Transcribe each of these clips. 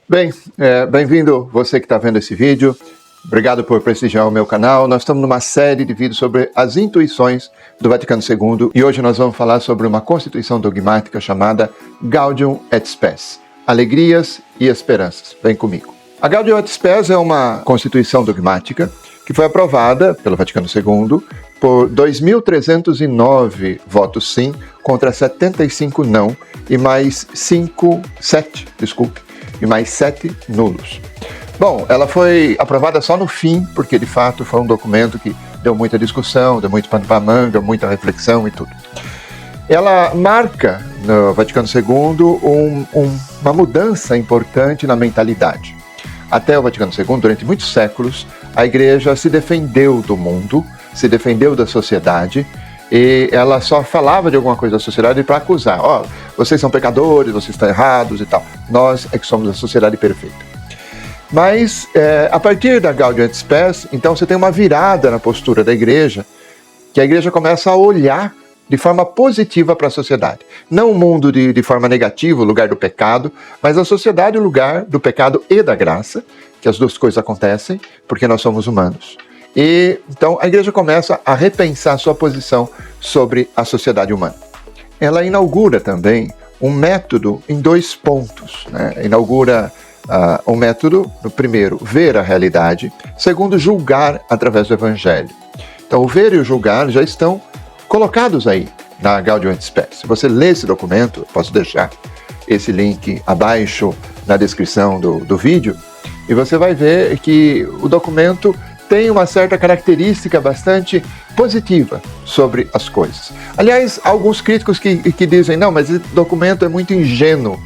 Bem, bem-vindo você que está vendo esse vídeo. Obrigado por prestigiar o meu canal. Nós estamos numa série de vídeos sobre as intuições do Vaticano II e hoje nós vamos falar sobre uma constituição dogmática chamada Gaudium et Spes, Alegrias e Esperanças. Vem comigo. A Gaudium et Spes é uma constituição dogmática que foi aprovada pelo Vaticano II por 2.309 votos sim, contra 75 não e mais 7 nulos. Bom, ela foi aprovada só no fim, porque de fato foi um documento que deu muita discussão, deu muito pano para manga, muita reflexão e tudo. Ela marca no Vaticano II uma mudança importante na mentalidade. Até o Vaticano II, durante muitos séculos, a Igreja se defendeu do mundo, se defendeu da sociedade, e ela só falava de alguma coisa da sociedade para acusar. Vocês são pecadores, vocês estão errados e tal. Nós é que somos a sociedade perfeita. Mas, a partir da Gaudium et Spes, então você tem uma virada na postura da Igreja, que a Igreja começa a olhar de forma positiva para a sociedade. Não o mundo de forma negativa, o lugar do pecado, mas a sociedade, o lugar do pecado e da graça, que as duas coisas acontecem, porque nós somos humanos. E então a Igreja começa a repensar sua posição sobre a sociedade humana. Ela inaugura também um método em 2 pontos, né? Inaugura um método, no primeiro, ver a realidade, segundo, julgar através do Evangelho. Então o ver e o julgar já estão colocados aí na Gaudium et Spes. Se você ler esse documento, posso deixar esse link abaixo na descrição do vídeo, e você vai ver que o documento tem uma certa característica bastante positiva sobre as coisas. Aliás, há alguns críticos que dizem, não, mas esse documento é muito ingênuo.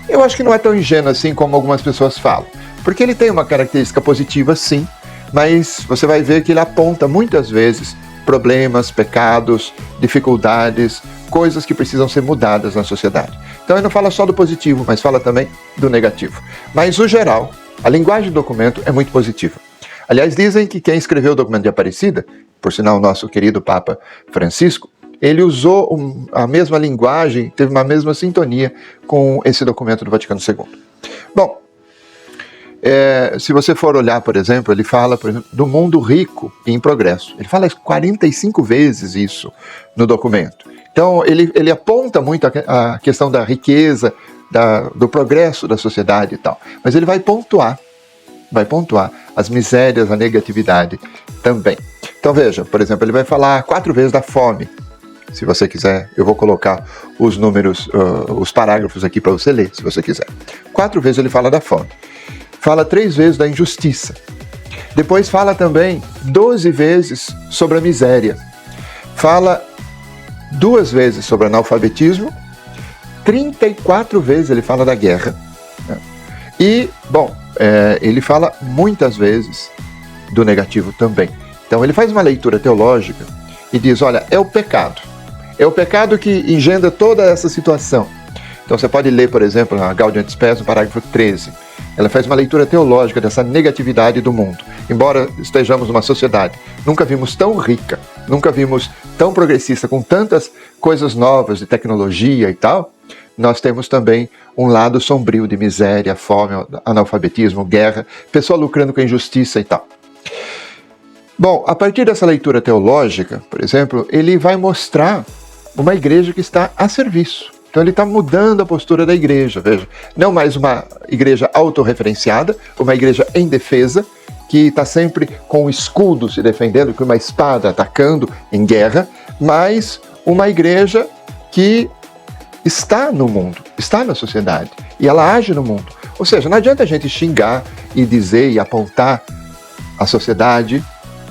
Eu acho que não é tão ingênuo assim como algumas pessoas falam, porque ele tem uma característica positiva, sim, mas você vai ver que ele aponta muitas vezes problemas, pecados, dificuldades, coisas que precisam ser mudadas na sociedade. Então ele não fala só do positivo, mas fala também do negativo. Mas, no geral, a linguagem do documento é muito positiva. Aliás, dizem que quem escreveu o documento de Aparecida, por sinal, o nosso querido Papa Francisco, ele usou a mesma linguagem, teve uma mesma sintonia com esse documento do Vaticano II. Bom, se você for olhar, por exemplo, ele fala, por exemplo, do mundo rico e em progresso. Ele fala 45 vezes isso no documento. Então, ele aponta muito a questão da riqueza, do progresso da sociedade e tal. Mas ele vai pontuar as misérias, a negatividade também. Então veja, por exemplo, ele vai falar 4 vezes da fome. Se você quiser, eu vou colocar os números, os parágrafos aqui para você ler, se você quiser. 4 vezes ele fala da fome. Fala 3 vezes da injustiça. Depois fala também 12 vezes sobre a miséria. Fala 2 vezes sobre analfabetismo. 34 vezes ele fala da guerra. E, bom, ele fala muitas vezes do negativo também. Então ele faz uma leitura teológica e diz, olha, é o pecado que engendra toda essa situação. Então você pode ler, por exemplo, na Gaudium et Spes, no parágrafo 13. Ela faz uma leitura teológica dessa negatividade do mundo. Embora estejamos numa sociedade, nunca vimos tão rica, nunca vimos tão progressista, com tantas coisas novas de tecnologia e tal, nós temos também um lado sombrio de miséria, fome, analfabetismo, guerra, pessoa lucrando com a injustiça e tal. Bom, a partir dessa leitura teológica, por exemplo, ele vai mostrar uma igreja que está a serviço. Então ele está mudando a postura da igreja, veja. Não mais uma igreja autorreferenciada, uma igreja em defesa, que está sempre com o escudo se defendendo, com uma espada atacando em guerra, mas uma igreja que está no mundo, está na sociedade, e ela age no mundo. Ou seja, não adianta a gente xingar e dizer e apontar a sociedade,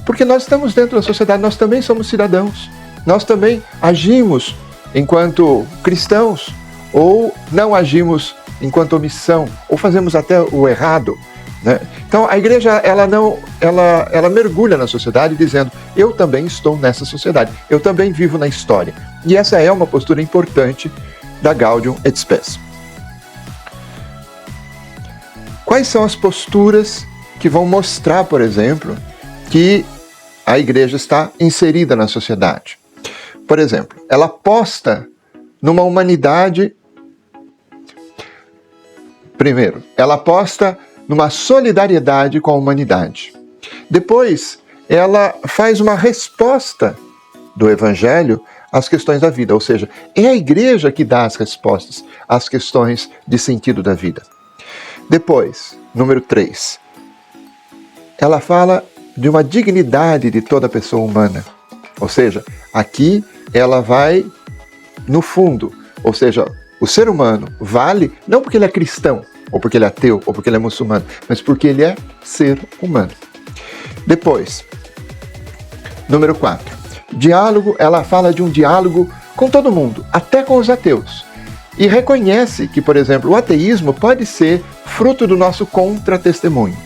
porque nós estamos dentro da sociedade, nós também somos cidadãos, nós também agimos enquanto cristãos, ou não agimos enquanto omissão, ou fazemos até o errado, né? Então a igreja ela mergulha na sociedade dizendo, eu também estou nessa sociedade, eu também vivo na história. E essa é uma postura importante da Gaudium et Spes. Quais são as posturas que vão mostrar, por exemplo, que a igreja está inserida na sociedade? Por exemplo, ela aposta numa humanidade Primeiro, ela aposta numa solidariedade com a humanidade. Depois, ela faz uma resposta do Evangelho às questões da vida, ou seja, é a igreja que dá as respostas às questões de sentido da vida. Depois, número 3, ela fala de uma dignidade de toda pessoa humana, ou seja, aqui ela vai no fundo, ou seja, o ser humano vale não porque ele é cristão, ou porque ele é ateu, ou porque ele é muçulmano, mas porque ele é ser humano. Depois, número 4, diálogo, ela fala de um diálogo com todo mundo, até com os ateus. E reconhece que, por exemplo, o ateísmo pode ser fruto do nosso contra-testemunho.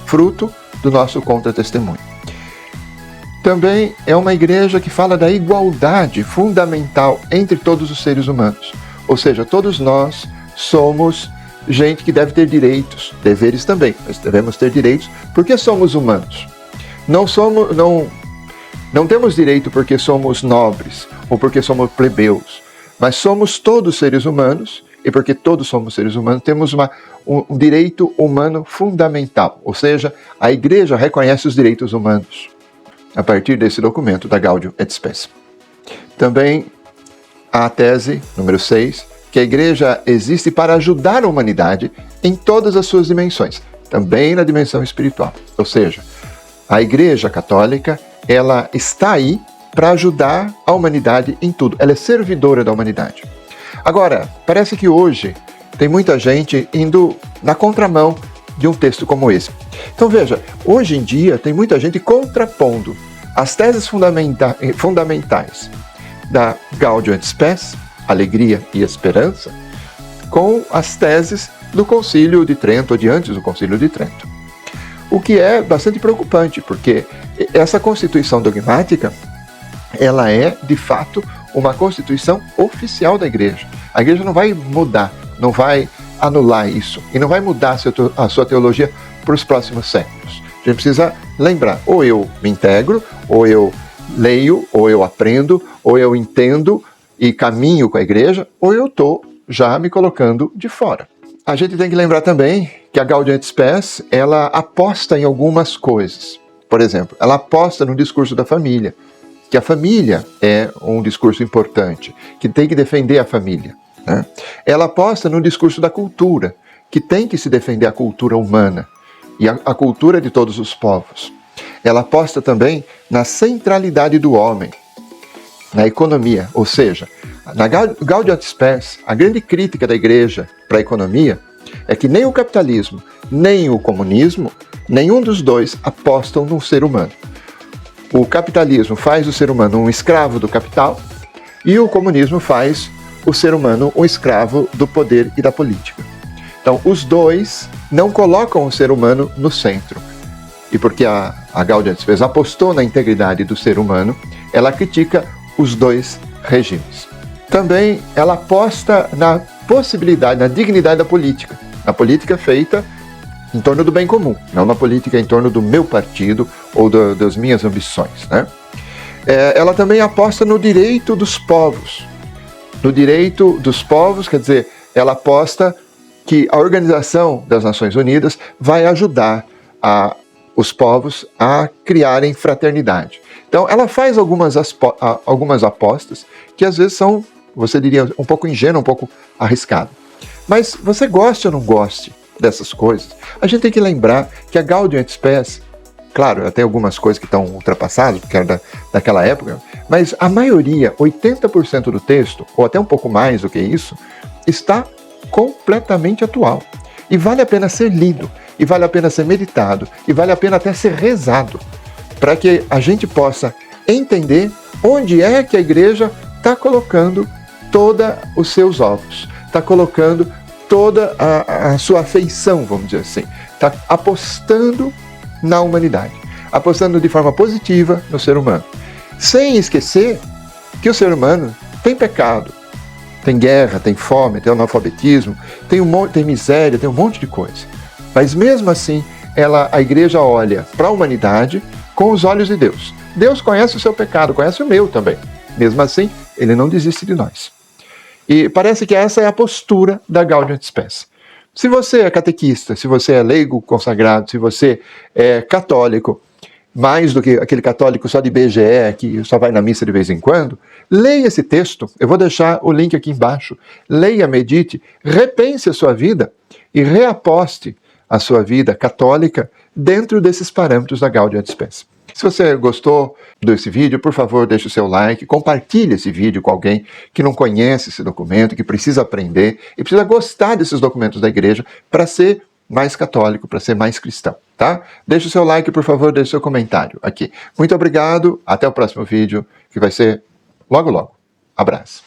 Fruto do nosso contra-testemunho. Também é uma igreja que fala da igualdade fundamental entre todos os seres humanos. Ou seja, todos nós somos gente que deve ter direitos, deveres também, mas devemos ter direitos porque somos humanos. Não temos direito porque somos nobres ou porque somos plebeus, mas somos todos seres humanos e porque todos somos seres humanos temos um direito humano fundamental, ou seja, a Igreja reconhece os direitos humanos a partir desse documento da Gaudium et Spes. Também há a tese, número 6, que a Igreja existe para ajudar a humanidade em todas as suas dimensões, também na dimensão espiritual, ou seja, a Igreja Católica ela está aí para ajudar a humanidade em tudo. Ela é servidora da humanidade. Agora, parece que hoje tem muita gente indo na contramão de um texto como esse. Então veja, hoje em dia tem muita gente contrapondo as teses fundamentais da Gaudium et Spes, alegria e esperança, com as teses do Concílio de Trento, ou de antes do Concílio de Trento. O que é bastante preocupante, porque essa constituição dogmática, ela é, de fato, uma constituição oficial da Igreja. A Igreja não vai mudar, não vai anular isso, e não vai mudar a sua teologia para os próximos séculos. A gente precisa lembrar, ou eu me integro, ou eu leio, ou eu aprendo, ou eu entendo e caminho com a Igreja, ou eu estou já me colocando de fora. A gente tem que lembrar também que a Gaudium et Spes, ela aposta em algumas coisas. Por exemplo, ela aposta no discurso da família, que a família é um discurso importante, que tem que defender a família, né? Ela aposta no discurso da cultura, que tem que se defender a cultura humana e a cultura de todos os povos. Ela aposta também na centralidade do homem, na economia, ou seja, na Gaudium et Spes, a grande crítica da Igreja para a economia é que nem o capitalismo, nem o comunismo, nenhum dos dois apostam no ser humano. O capitalismo faz o ser humano um escravo do capital e o comunismo faz o ser humano um escravo do poder e da política. Então, os dois não colocam o ser humano no centro. E porque a Gaudium et Spes apostou na integridade do ser humano, ela critica os dois regimes. Também ela aposta na possibilidade, na dignidade da política. Na política feita em torno do bem comum, não na política em torno do meu partido ou das minhas ambições, né? Ela também aposta no direito dos povos. No direito dos povos, quer dizer, ela aposta que a Organização das Nações Unidas vai ajudar os povos a criarem fraternidade. Então, ela faz algumas apostas que às vezes são, você diria, um pouco ingênuas, um pouco arriscadas. Mas você goste ou não goste dessas coisas, a gente tem que lembrar que a Gaudium et Spes, claro, tem algumas coisas que estão ultrapassadas, porque era daquela época, mas a maioria, 80% do texto, ou até um pouco mais do que isso, está completamente atual. E vale a pena ser lido, e vale a pena ser meditado, e vale a pena até ser rezado, para que a gente possa entender onde é que a Igreja está colocando todos os seus ovos, está colocando toda a sua afeição, vamos dizer assim, está apostando na humanidade, apostando de forma positiva no ser humano, sem esquecer que o ser humano tem pecado, tem guerra, tem fome, tem analfabetismo, tem miséria, tem um monte de coisa. Mas mesmo assim, a Igreja olha para a humanidade com os olhos de Deus. Deus conhece o seu pecado, conhece o meu também. Mesmo assim, Ele não desiste de nós. E parece que essa é a postura da Gaudium et Spes. Se você é catequista, se você é leigo consagrado, se você é católico, mais do que aquele católico só de BGE, que só vai na missa de vez em quando, leia esse texto, eu vou deixar o link aqui embaixo, leia, medite, repense a sua vida e reaposte a sua vida católica dentro desses parâmetros da Gaudium et Spes. Se você gostou desse vídeo, por favor, deixe o seu like, compartilhe esse vídeo com alguém que não conhece esse documento, que precisa aprender e precisa gostar desses documentos da igreja para ser mais católico, para ser mais cristão, tá? Deixe o seu like, por favor, deixe o seu comentário aqui. Muito obrigado, até o próximo vídeo, que vai ser logo logo. Abraço.